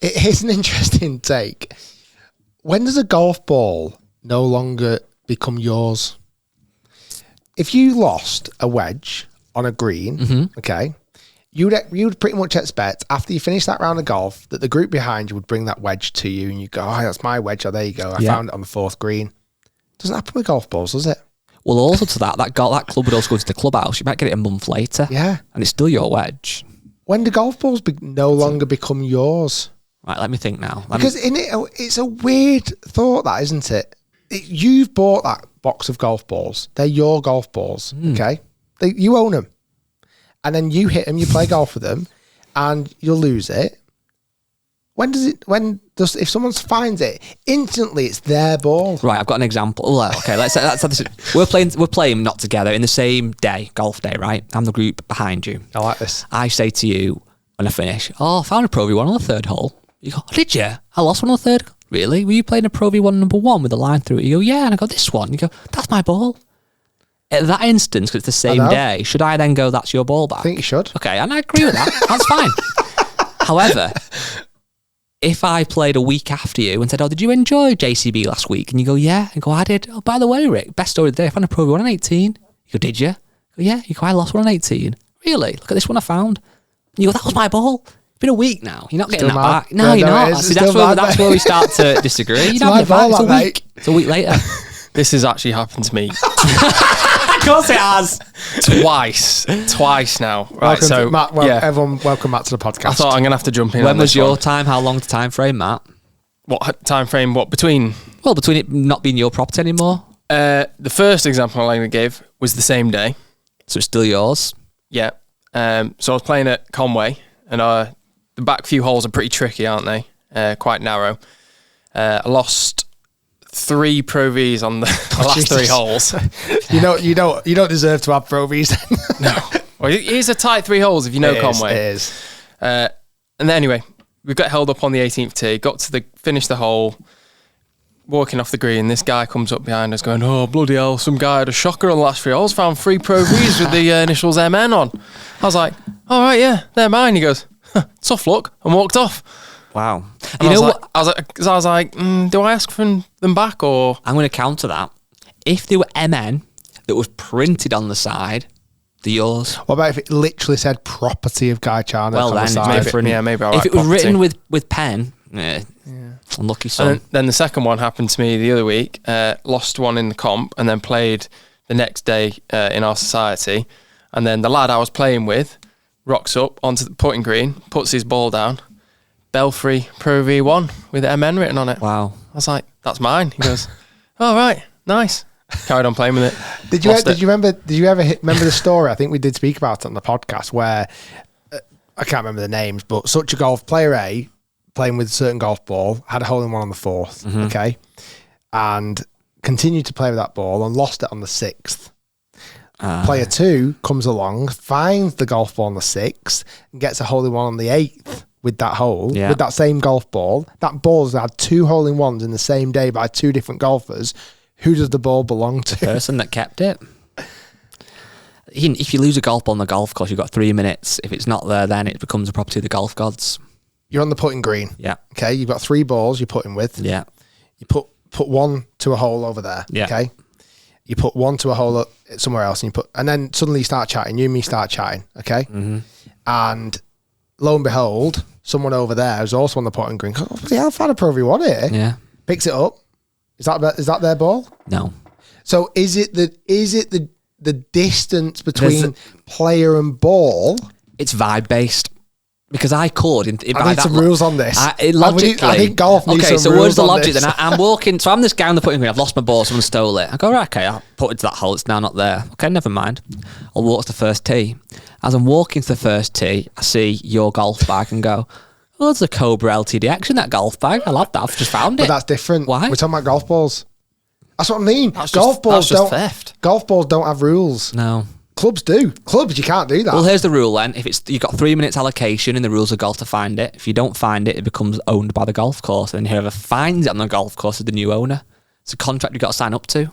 It is an interesting take. When does a golf ball no longer become yours? If you lost a wedge on a green, okay, you'd pretty much expect after you finish that round of golf that the group behind you would bring that wedge to you and you go, oh, that's my wedge. Oh, there you go. I found it on the fourth green. Doesn't happen with golf balls, does it? Well, also to that club would also go to the clubhouse. You might get it a month later. Yeah. And it's still your wedge. When do golf balls no longer become yours? Right, let me think now. It's a weird thought, that, isn't it? You've bought that box of golf balls. They're your golf balls, okay? You own them. And then you hit them, you play golf with them, and you'll lose it. If someone finds it, instantly it's their ball. Right, I've got an example. Oh, okay, let's say that's we're playing not together in the same day, golf day, right? I'm the group behind you. I like this. I say to you when I finish, I found a Pro V1 on the third hole. You go, oh, did you? I lost one on the third. Really? Were you playing a Pro V1 number 1 with a line through it? You go, yeah. And I go, this one. You go, that's my ball. At that instance, because it's the same day, should I then go, that's your ball back? I think you should. Okay, and I agree with that. That's fine. However, if I played a week after you and said, oh, did you enjoy JCB last week? And you go, yeah. And go, I did. Oh, by the way, Rick, best story of the day, I found a Pro V1 on 18. You go, did you? I go, yeah. You go, I lost one on 18. Really? Look at this one I found. And you go, that was my ball. It's been a week now. You're not getting that back. No, you're not. See, that's where we start to disagree. You're not getting it back. It's a week. It's a week later. This has actually happened to me. Of course it has. Twice now. Right, everyone, welcome back to the podcast. I thought I'm going to have to jump in. When was your time? How long the time frame, Matt? What time frame? What between? Well, between it not being your property anymore. The first example I gave was the same day. So it's still yours? Yeah. So I was playing at Conway, and the back few holes are pretty tricky, aren't they? Quite narrow. I lost 3 Pro Vs on the last 3 holes. You don't deserve to have Pro Vs. No. Well, it is a tight 3 holes if you know Conway. It is. And then anyway, we got held up on the 18th tee. Got to finish the hole. Walking off the green, this guy comes up behind us going, oh, bloody hell, some guy had a shocker on the last 3 holes, found 3 Pro Vs with the initials MN on. I was like, all right, yeah, they're mine. He goes, tough luck, and walked off. Wow. And I was like, do I ask for them back or? I'm going to counter that. If they were MN that was printed on the side, they're yours. What about if it literally said property of Guy Charnock on the side? Maybe I'll if it was property. written with pen, unlucky son. And then the second one happened to me the other week. Lost one in the comp and then played the next day in our society. And then the lad I was playing with rocks up onto the putting green, puts his ball down. Belfry Pro V1 with MN written on it. Wow. I was like, that's mine. He goes, all right, nice. Carried on playing with it. Did you remember the story? I think we did speak about it on the podcast where I can't remember the names, but such a golf player A playing with a certain golf ball had a hole in one on the 4th, okay, and continued to play with that ball and lost it on the 6th. Player 2 comes along, finds the golf ball on the 6th, and gets a hole in one on the 8th. With that hole, with that same golf ball. That ball's had 2 hole-in-ones in the same day by 2 different golfers. Who does the ball belong to? The person that kept it. If you lose a golf ball on the golf course, you've got 3 minutes. If it's not there, then it becomes a property of the golf gods. You're on the putting green. Yeah. Okay, you've got 3 balls you're putting with. Yeah. You put one to a hole over there. Yeah. Okay. You put one to a hole somewhere else, and then suddenly you start chatting. You and me start chatting. Okay. And lo and behold, someone over there who's also on the putting green goes, oh, yeah, I found a Pro V1 here. Yeah. Picks it up. Is that their ball? No. So is it the distance between player and ball? It's vibe based. Because I could. I need some rules on this. Logically. I think golf needs some rules on this. Okay, so where's the logic then? I'm walking, so I'm this guy on the putting green, I've lost my ball, someone stole it. I go, right, okay, I'll put it to that hole, it's now not there. Okay, never mind. I'll walk to the first tee. As I'm walking to the first tee, I see your golf bag and go, oh, there's a Cobra LTDX in that golf bag. I love that, I've just found it. But that's different. Why? We're talking about golf balls. That's what I mean. That's theft. Golf balls don't have rules. No. Clubs do. Clubs, you can't do that. Well, here's the rule then. If you've got 3 minutes allocation in the rules of golf to find it, if you don't find it, it becomes owned by the golf course. And whoever finds it on the golf course is the new owner. It's a contract you've got to sign up to.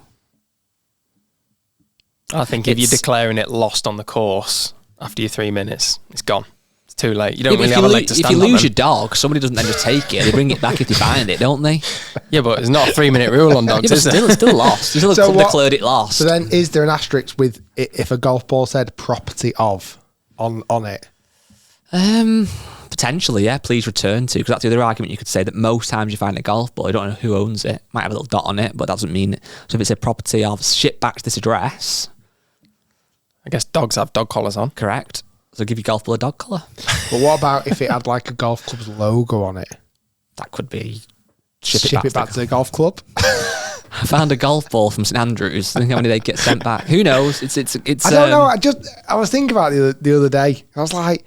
I think if you're declaring it lost on the course after your 3 minutes, it's gone. It's too late. You don't Yeah, but really have a leg to stand if you on lose then. your dog, somebody doesn't then just take it. They bring it back if they find it, don't they? Yeah, but it's not a 3-minute rule on Yeah, dogs, but is still, it? it's still lost. You still So what- declared it lost. So then, is there an asterisk with if a golf ball said property of on it? Potentially, yeah. Please return to, because that's the other argument you could say, that most times you find a golf ball, you don't know who owns it. Might have a little dot on it, but that doesn't mean it. So if it's a property of ship back to this address, I guess dogs have dog collars on. correct. So give your golf ball a dog collar. But what about if it had like a golf club's logo on it? That could be Ship it back to the golf club. I found a golf ball from St Andrews. I think how many they get sent back. Who knows? It's. I don't know. I was thinking about it the other day. I was like,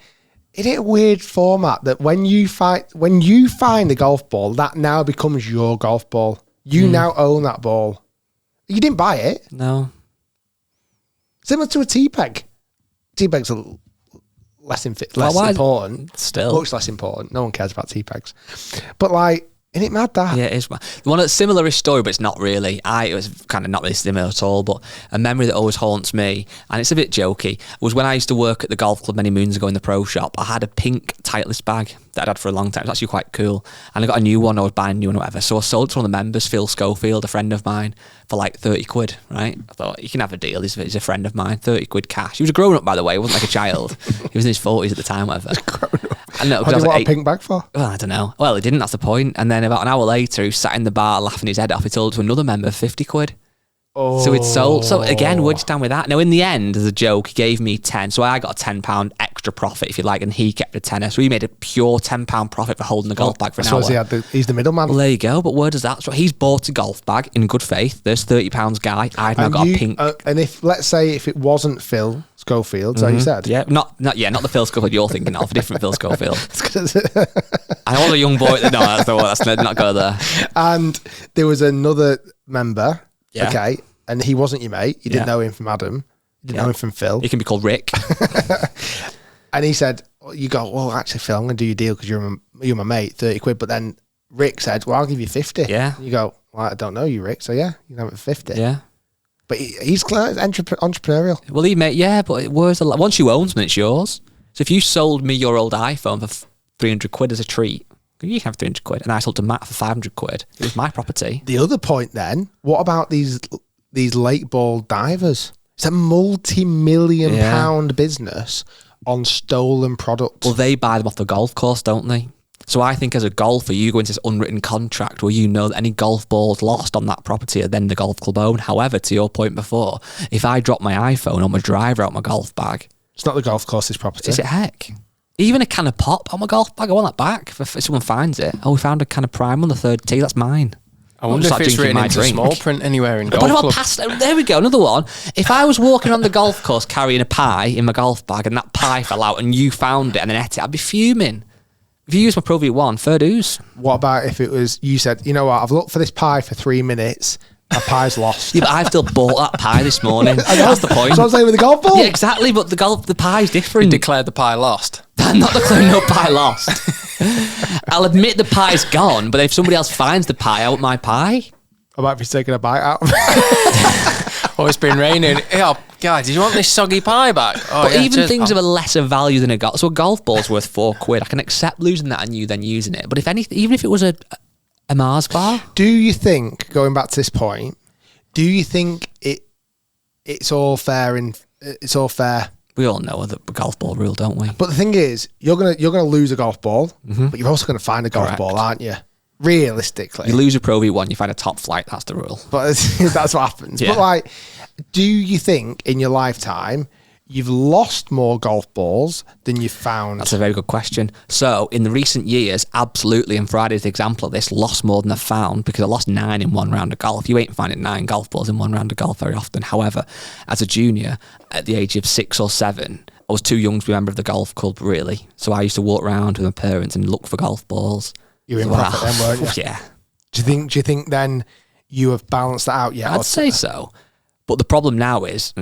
isn't it a weird format that when you find a golf ball, that now becomes your golf ball. You now own that ball. You didn't buy it. No. Similar to a tea peg. Tea pegs are less important. Still. Much less important. No one cares about tea pegs. But like, isn't it mad that? Yeah, it is. The one that's similar story, but it's not really. It was kind of not really similar at all, but a memory that always haunts me, and it's a bit jokey, was when I used to work at the golf club many moons ago in the pro shop. I had a pink Titleist bag that I'd had for a long time. It was actually quite cool. And I got a new one. I was buying a new one or whatever. So I sold it to one of the members, Phil Schofield, a friend of mine, for like 30 quid, right? I thought, you can have a deal. He's a friend of mine. 30 quid cash. He was a grown up, by the way. He wasn't like a child. He was in his 40s at the time, whatever. I know, What do you want a pink bag for? Well, I don't know. Well, he didn't, that's the point. And then about an hour later, he sat in the bar laughing his head off. He told it to another member, 50 quid. Oh. So it's sold. So again, where'd you stand with that? Now, in the end, as a joke, he gave me 10. So I got a £10 extra profit, if you like, and he kept a tenner. So he made a pure £10 profit for holding the golf bag for an hour. He's the middleman. Well, there you go. But where does that? So he's bought a golf bag in good faith. There's £30 guy. I've now got a pink. And if, let's say, if it wasn't Phil Schofield, so you said. Yeah, not the Phil Schofield you're thinking of, a different Phil Schofield. I was a young boy. No, let's not go there. And there was another member, Yeah. okay, and he wasn't your mate. You didn't know him from Adam. You didn't know him from Phil. He can be called Rick. And he said, you go, well, actually, Phil, I'm going to do your deal because you're my mate, 30 quid. But then Rick said, well, I'll give you 50. Yeah. You go, well, I don't know you, Rick. So, yeah, you can have it for 50. Yeah. But he's entrepreneurial. Well, but where's once you own something, it's yours. So if you sold me your old iPhone for 300 quid as a treat, you can have 300 quid, and I sold to Matt for 500 quid. It was my property. The other point then, what about these lake ball divers? It's a multi-million pound business on stolen products. Well, they buy them off the golf course, don't they? So I think as a golfer, you go into this unwritten contract where you know that any golf balls lost on that property are then the golf club owned. However, to your point before, if I drop my iPhone or my driver out my golf bag, it's not the golf course's property. is it heck? Even a can of pop on my golf bag, I want that back if someone finds it. Oh, we found a can of Prime on the third tee, that's mine. I wonder if it's written into small print anywhere in golf What about club. pasta? There we go, another one. If I was walking on the golf course carrying a pie in my golf bag and that pie fell out and you found it and then ate it, I'd be fuming. If you use my Pro V1, fair dues. What about if it was, you said, you know what, I've looked for this pie for 3 minutes, my pie's lost. Yeah, but I've still bought that pie this morning. That's the point. So I'm saying with the golf ball? Yeah, exactly, but the pie's different. You declared the pie lost. I'm not declaring no pie lost. I'll admit the pie's gone, but if somebody else finds the pie, I want my pie. I might be taking a bite out. Oh, it's been raining. Oh, guys, did you want this soggy pie back? Oh, But yeah, even cheers, things pal. of a lesser value than a golf. So a golf ball's worth 4 quid. I can accept losing that and you then using it. But if anything, even if it was a Mars bar. Do you think, going back to this point, do you think it's all fair it's all fair? We all know the golf ball rule, don't we? But the thing is, you're gonna lose a golf ball, but you're also gonna find a golf Correct. ball, aren't you? Realistically, You lose a Pro V1, you find a top flight. That's the rule. but that's what happens. Yeah. But like, do you think in your lifetime you've lost more golf balls than you've found? That's a very good question. So, in the recent years, absolutely, and Friday's the example of this, lost more than I found because I lost 9 in one round of golf. You ain't finding 9 golf balls in one round of golf very often. However, as a junior, at the age of 6 or 7, I was too young to be a member of the golf club, really. So I used to walk around with my parents and look for golf balls. You were in So, profit then, weren't you? Yeah. Do you think then you have balanced that out yet? I'd say so. But the problem now is,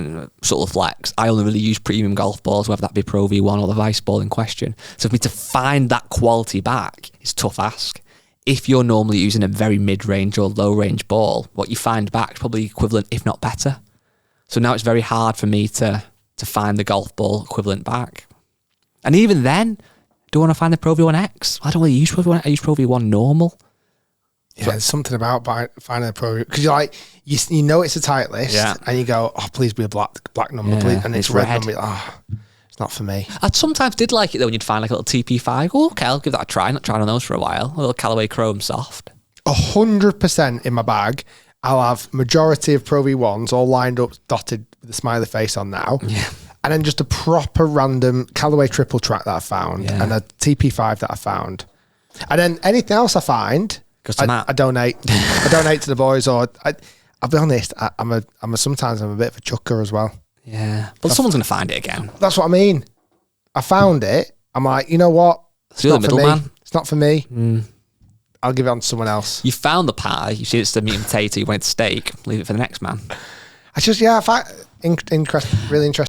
sort of flex, I only really use premium golf balls, whether that be Pro V1 or the Vice ball in question. So for me to find that quality back is a tough ask. If you're normally using a very mid-range or low-range ball, what you find back is probably equivalent, if not better. So now it's very hard for me to find the golf ball equivalent back. And even then, do I want to find the Pro V1X? I don't really use Pro V1. I use Pro V1 normal. Yeah, there's something about finding a Pro because you're like you know it's a tight list, and you go, oh please be a black number, please, and it's red number. Oh, it's not for me. I sometimes did like it though when you'd find like a little TP5. Oh, okay, I'll give that a try. Not tried on those for a while. A little Callaway Chrome Soft. 100% in my bag. I'll have majority of Pro V1s all lined up, dotted with a smiley face on now. Yeah. And then just a proper random Callaway triple track that I found and a TP5 that I found. And then anything else I find, I donate. I donate to the boys, or I'll be honest, sometimes I'm a bit of a chucker as well. Yeah. But someone's going to find it again. That's what I mean. I found it. I'm like, you know what? It's not for me. It's not for me. I'll give it on to someone else. You found the pie. You see it's the meat and potato. You wanted steak. Leave it for the next man. I just, really interesting